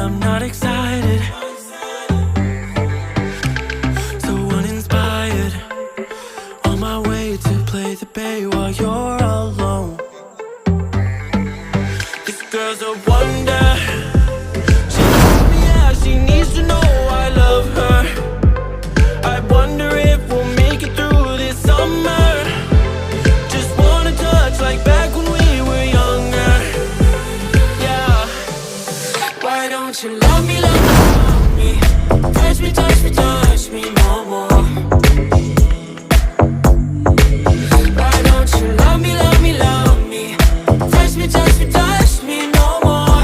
I'm not excited, so uninspired. On my way to play the bay while you're alone. This girl's a wonder. She tells me how she needs to know I love her. I wonder if we'll make it through this summer. Just wanna touch like back when we were younger. Yeah. Why don't you love me, love me, love me? Touch me, touch me, touch me no more. Why don't you love me, love me, love me? Touch me, touch me, touch me no more.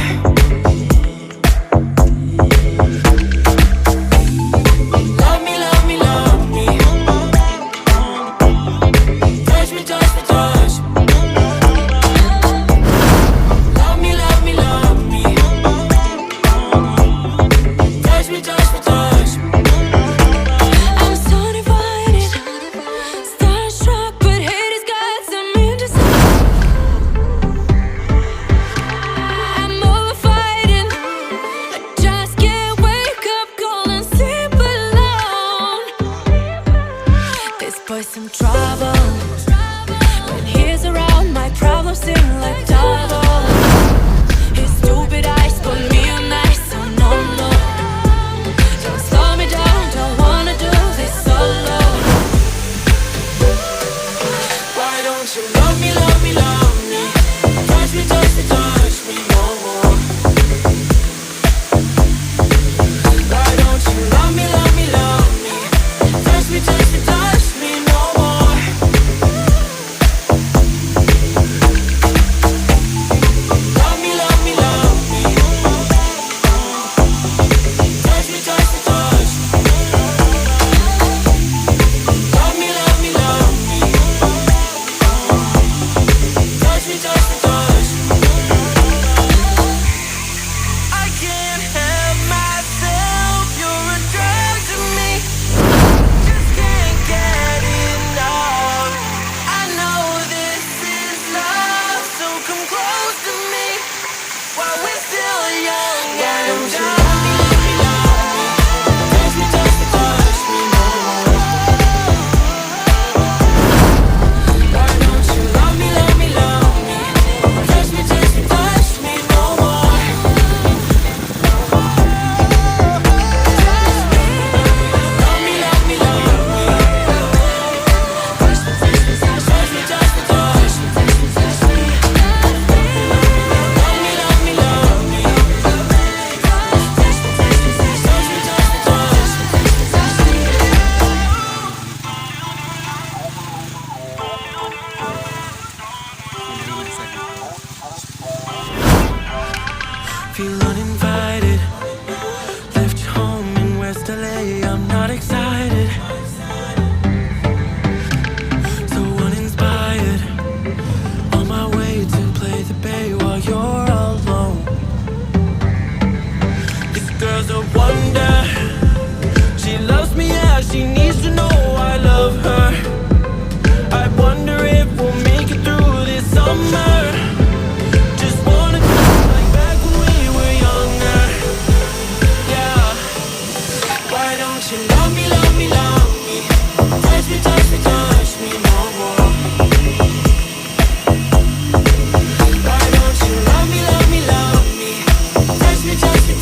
Love me, love me, love me. Touch me, touch me, touch me. Love me, love me, love me. Touch me, touch me, touch me. I'm so divided, starstruck, but hate has got some indecision. I'm over fighting, I just can't wake up cold and sleep alone. This boy's some trouble. When he's around, my problems seem like double. His stupid eyes put me on ice, so no, no. Don't slow me down, don't wanna do this solo. Why don't you love me, love me, love me? Touch me, touch me, touch me no more. Why don't you love me, love me, love me? Touch me, touch me, touch me no more. Love me, love me, love me. Touch me, touch me, touch me. Love me, love me, love me. Touch me, touch me, touch me. I can't help myself, you're a drug to me. Just can't get enough. I know this is love, so come close to me while we're still young and dumb. Touch me, touch me, touch me no more. Why don't you love me, love me, love me? Touch me, touch me, touch me no more. Love me, love me, love me. Touch me, touch me, touch me, touch me, touch me, touch me, touch me. Love me, love me, love me. Touch me, touch me, touch me, touch me, touch me, touch me, touch me. Feel uninvited. Left home in West LA. I'm not excited, so uninspired. On my way to play the bay while you're alone. This girl's a wonder. She loves me as she needs to know I love her. I wonder if we'll make it through this summer. Just wanna touch like back when we were younger. Yeah. Why don't you love me, love me, love me? Touch me, touch me, touch me no more. Why don't you love me, love me, love me? Touch me, touch me,